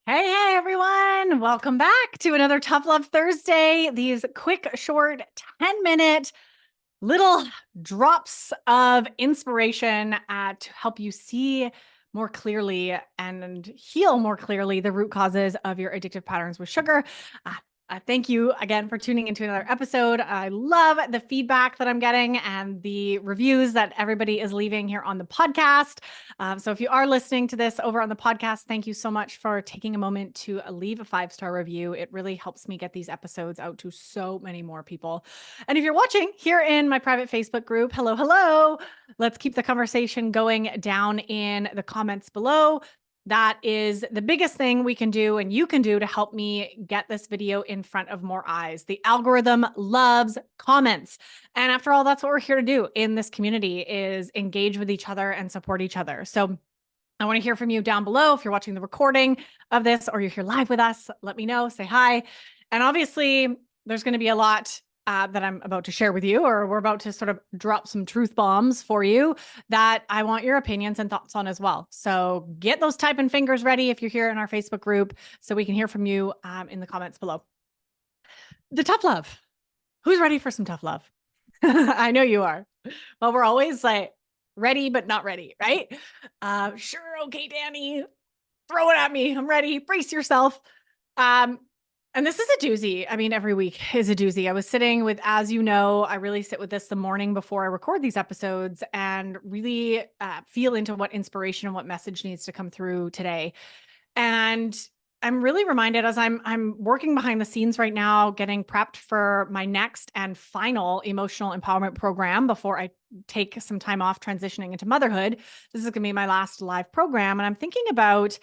Hey, everyone. Welcome back to another Tough Love Thursday. These quick, short, 10-minute little drops of inspiration to help you see more clearly and heal more clearly the root causes of your addictive patterns with sugar. Thank you again for tuning into another episode. I love the feedback that I'm getting and the reviews that everybody is leaving here on the podcast. So if you are listening to this over on the podcast, thank you so much for taking a moment to leave a 5-star review. It really helps me get these episodes out to so many more people. And if you're watching here in my private Facebook group, hello, hello. Let's keep the conversation going down in the comments below. That is the biggest thing we can do and you can do to help me get this video in front of more eyes. The algorithm loves comments. And after all, that's what we're here to do in this community is engage with each other and support each other. So I want to hear from you down below. If you're watching the recording of this or you're here live with us, let me know, say hi. And obviously there's going to be a lot that I'm about to share with you, or we're about to sort of drop some truth bombs for you that I want your opinions and thoughts on as well. So get those typing fingers ready if you're here in our Facebook group so we can hear from you in the comments below. The tough love. Who's ready for some tough love? I know you are. Well, we're always like ready, but not ready, right? Sure. Okay, Danny, throw it at me. I'm ready. Brace yourself. And this is a doozy. I mean, every week is a doozy. I was sitting with, as you know, I really sit with this the morning before I record these episodes and really feel into what inspiration and what message needs to come through today. And I'm really reminded as I'm working behind the scenes right now, getting prepped for my next and final emotional empowerment program before I take some time off transitioning into motherhood. This is going to be my last live program. And I'm thinking about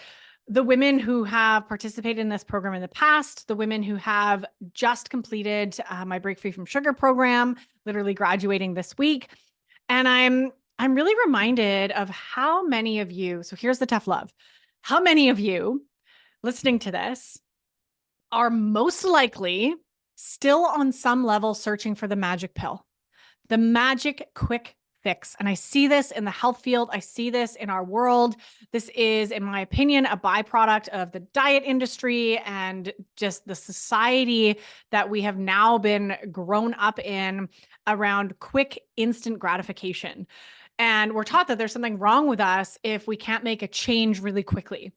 the women who have participated in this program in the past, the women who have just completed my Break Free from Sugar program, literally graduating this week. And I'm really reminded of how many of you, so here's the tough love. How many of you listening to this are most likely still on some level searching for the magic pill, the magic quick fix. And I see this in the health field. I see this in our world. This is, in my opinion, a byproduct of the diet industry and just the society that we have now been grown up in around quick, instant gratification. And we're taught that there's something wrong with us if we can't make a change really quickly.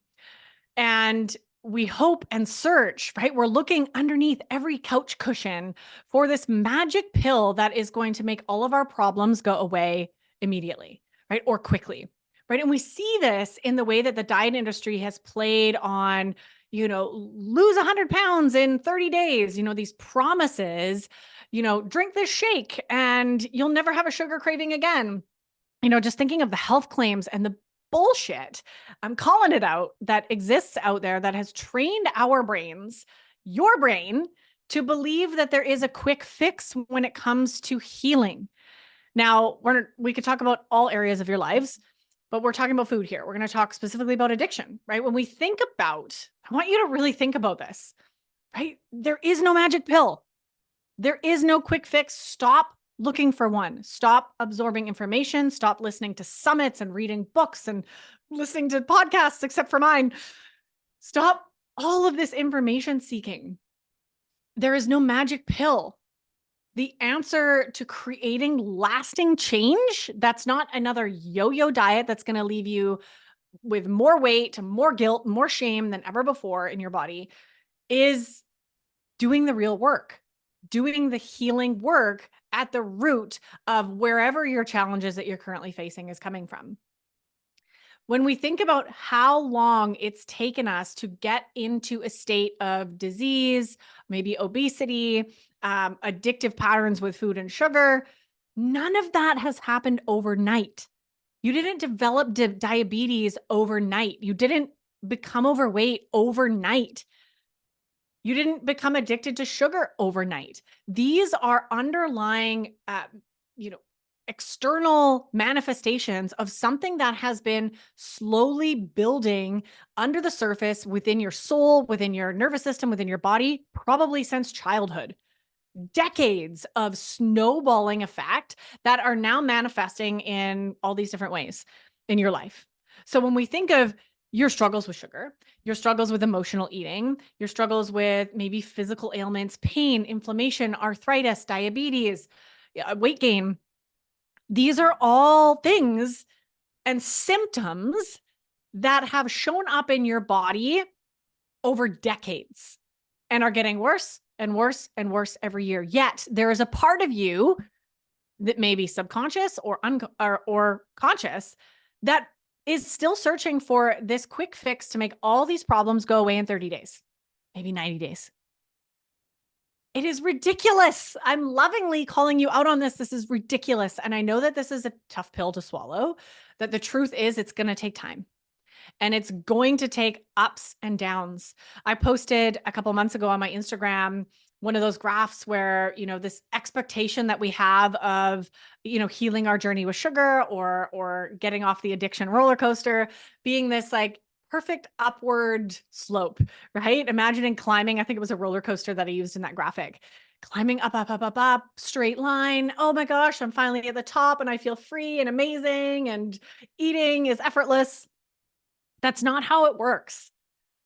And we hope and search, right? We're looking underneath every couch cushion for this magic pill that is going to make all of our problems go away immediately, right? Or quickly, right? And we see this in the way that the diet industry has played on, lose 100 pounds in 30 days, these promises, drink this shake and you'll never have a sugar craving again. Just thinking of the health claims and the bullshit, I'm calling it out, that exists out there that has trained our brains, your brain, to believe that there is a quick fix when it comes to healing. Now, we could talk about all areas of your lives, but we're talking about food here. We're going to talk specifically about addiction, right? When we think about, I want you to really think about this, right? There is no magic pill. There is no quick fix. Stop looking for one. Stop absorbing information. Stop listening to summits and reading books and listening to podcasts, except for mine. Stop all of this information seeking. There is no magic pill. The answer to creating lasting change, that's not another yo-yo diet that's going to leave you with more weight, more guilt, more shame than ever before in your body, is doing the real work, doing the healing work at the root of wherever your challenges that you're currently facing is coming from. When we think about how long it's taken us to get into a state of disease, maybe obesity, addictive patterns with food and sugar, none of that has happened overnight. You didn't develop diabetes overnight. You didn't become overweight overnight. You didn't become addicted to sugar overnight. These are underlying, external manifestations of something that has been slowly building under the surface within your soul, within your nervous system, within your body, probably since childhood. Decades of snowballing effect that are now manifesting in all these different ways in your life. So when we think of, your struggles with sugar, your struggles with emotional eating, your struggles with maybe physical ailments, pain, inflammation, arthritis, diabetes, weight gain. These are all things and symptoms that have shown up in your body over decades and are getting worse and worse and worse every year. Yet there is a part of you that may be subconscious or conscious that is still searching for this quick fix to make all these problems go away in 30 days, maybe 90 days. It is ridiculous. I'm lovingly calling you out on this. This is ridiculous. And I know that this is a tough pill to swallow, that the truth is it's going to take time. And it's going to take ups and downs. I posted a couple months ago on my Instagram one of those graphs where, this expectation that we have of, healing our journey with sugar or getting off the addiction roller coaster being this like perfect upward slope, right? Imagining climbing, I think it was a roller coaster that I used in that graphic. Climbing up, up, up, up, up, straight line. Oh my gosh, I'm finally at the top and I feel free and amazing and eating is effortless. That's not how it works.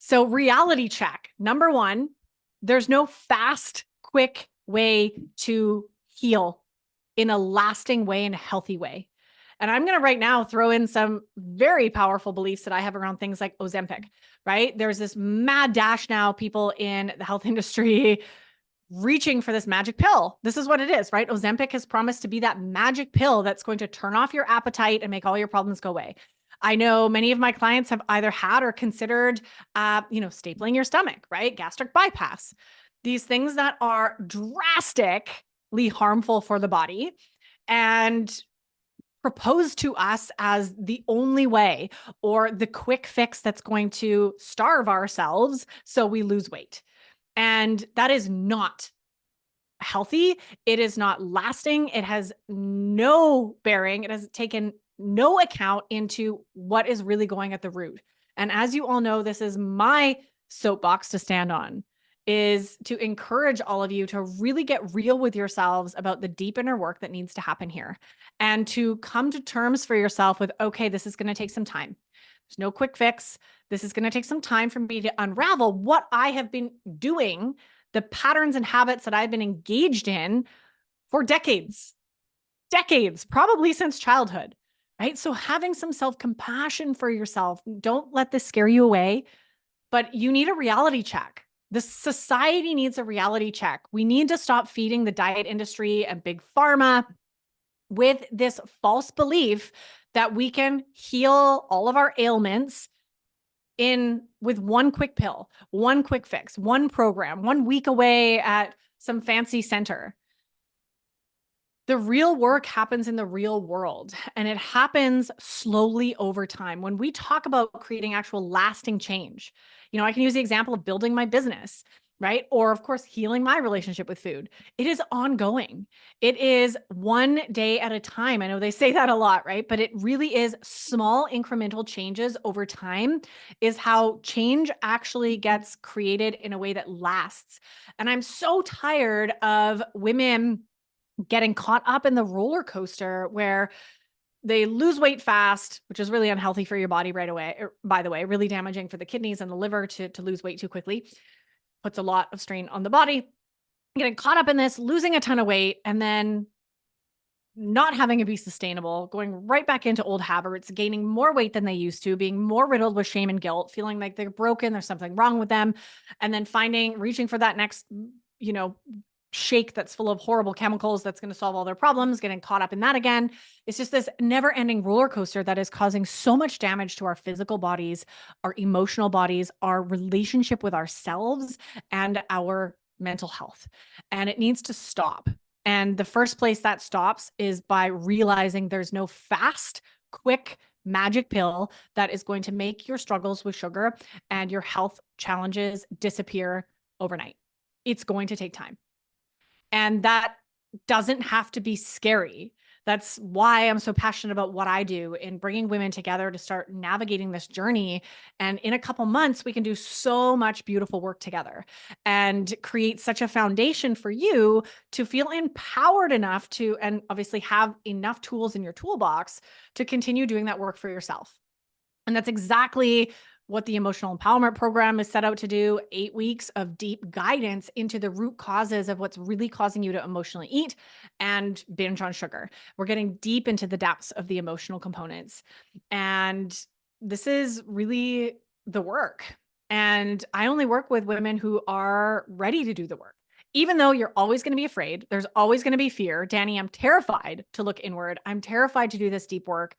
So reality check. Number one, there's no fast, quick way to heal in a lasting way, in a healthy way. And I'm going to right now throw in some very powerful beliefs that I have around things like Ozempic, right? There's this mad dash now, people in the health industry reaching for this magic pill. This is what it is, right? Ozempic has promised to be that magic pill that's going to turn off your appetite and make all your problems go away. I know many of my clients have either had or considered, stapling your stomach, right? Gastric bypass. These things that are drastically harmful for the body and proposed to us as the only way or the quick fix that's going to starve ourselves so we lose weight. And that is not healthy. It is not lasting. It has no bearing. It has taken no account into what is really going at the root. And as you all know, this is my soapbox to stand on, is to encourage all of you to really get real with yourselves about the deep inner work that needs to happen here and to come to terms for yourself with, okay, this is going to take some time. There's no quick fix. This is going to take some time for me to unravel what I have been doing, the patterns and habits that I've been engaged in for decades, probably since childhood, right? So having some self-compassion for yourself, don't let this scare you away, but you need a reality check. The society needs a reality check. We need to stop feeding the diet industry and big pharma with this false belief that we can heal all of our ailments with one quick pill, one quick fix, one program, 1 week away at some fancy center. The real work happens in the real world, and it happens slowly over time. When we talk about creating actual lasting change, I can use the example of building my business, right? Or of course, healing my relationship with food. It is ongoing. It is one day at a time. I know they say that a lot, right? But it really is small incremental changes over time is how change actually gets created in a way that lasts. And I'm so tired of women getting caught up in the roller coaster where they lose weight fast, which is really unhealthy for your body right away. By the way, really damaging for the kidneys and the liver to lose weight too quickly. Puts a lot of strain on the body. Getting caught up in this, losing a ton of weight, and then not having it be sustainable, going right back into old habits, gaining more weight than they used to, being more riddled with shame and guilt, feeling like they're broken, there's something wrong with them, and then reaching for that next, shake that's full of horrible chemicals that's going to solve all their problems, getting caught up in that again. It's just this never-ending roller coaster that is causing so much damage to our physical bodies, our emotional bodies, our relationship with ourselves, and our mental health. And it needs to stop. And the first place that stops is by realizing there's no fast, quick magic pill that is going to make your struggles with sugar and your health challenges disappear overnight. It's going to take time. And that doesn't have to be scary. That's why I'm so passionate about what I do in bringing women together to start navigating this journey. And in a couple months, we can do so much beautiful work together and create such a foundation for you to feel empowered enough to, and obviously have enough tools in your toolbox to continue doing that work for yourself. And that's exactly what the emotional empowerment program is set out to do, 8 weeks of deep guidance into the root causes of what's really causing you to emotionally eat and binge on sugar. We're getting deep into the depths of the emotional components. And this is really the work. And I only work with women who are ready to do the work. Even though you're always going to be afraid, there's always going to be fear. Danny, I'm terrified to look inward. I'm terrified to do this deep work,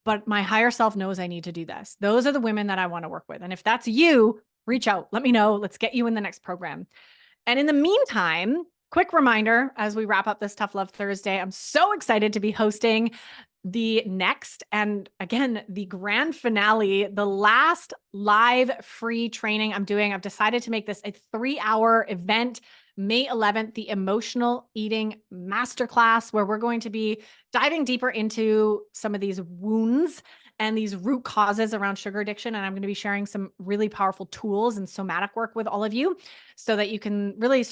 but my higher self knows I need to do this. Those are the women that I want to work with. And if that's you, reach out, let me know. Let's get you in the next program. And in the meantime, quick reminder as we wrap up this Tough Love Thursday, I'm so excited to be hosting the next and again, the grand finale, the last live free training I'm doing. I've decided to make this a 3-hour event, May 11th, the Emotional Eating Masterclass, where we're going to be diving deeper into some of these wounds and these root causes around sugar addiction. And I'm going to be sharing some really powerful tools and somatic work with all of you so that you can really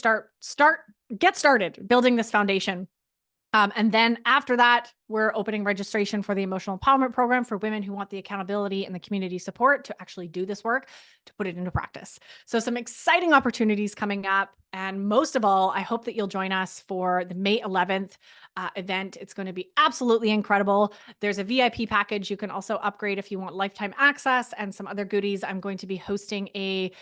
get started building this foundation. And then after that, we're opening registration for the emotional empowerment program for women who want the accountability and the community support to actually do this work, to put it into practice. So some exciting opportunities coming up. And most of all, I hope that you'll join us for the May 11th event. It's going to be absolutely incredible. There's a VIP package. You can also upgrade if you want lifetime access and some other goodies. I'm going to be hosting a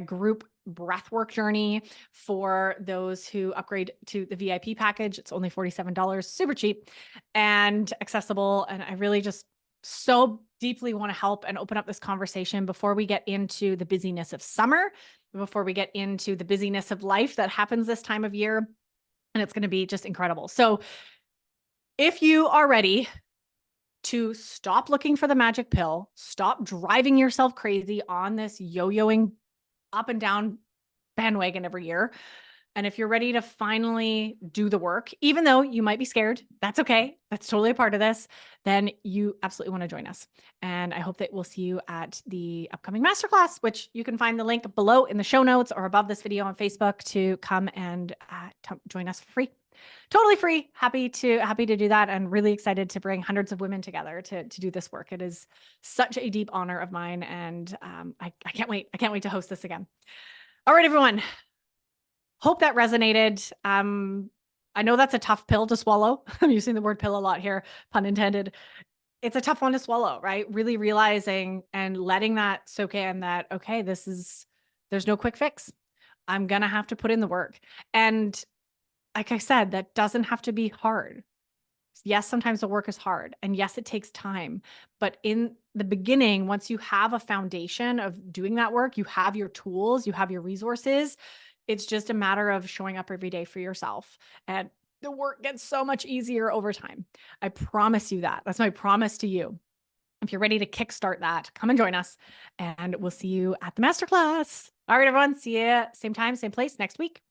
group breathwork journey for those who upgrade to the VIP package. It's only $47, super cheap and accessible. And I really just so deeply want to help and open up this conversation before we get into the busyness of summer, before we get into the busyness of life that happens this time of year. And it's going to be just incredible. So if you are ready to stop looking for the magic pill, stop driving yourself crazy on this yo-yoing up and down bandwagon every year. And if you're ready to finally do the work, even though you might be scared, that's okay. That's totally a part of this. Then you absolutely want to join us. And I hope that we'll see you at the upcoming masterclass, which you can find the link below in the show notes or above this video on Facebook to come and join us for free. Totally free. Happy to do that, and really excited to bring hundreds of women together to do this work. It is such a deep honor of mine, and I can't wait. I can't wait to host this again. All right, everyone. Hope that resonated. I know that's a tough pill to swallow. I'm using the word pill a lot here, pun intended. It's a tough one to swallow, right? Really realizing and letting that soak in that, okay, there's no quick fix. I'm going to have to put in the work. And like I said, that doesn't have to be hard. Yes, sometimes the work is hard, and yes, it takes time. But in the beginning, once you have a foundation of doing that work, you have your tools, you have your resources. It's just a matter of showing up every day for yourself. And the work gets so much easier over time. I promise you that. That's my promise to you. If you're ready to kickstart that, come and join us, and we'll see you at the masterclass. All right, everyone. See you same time, same place next week.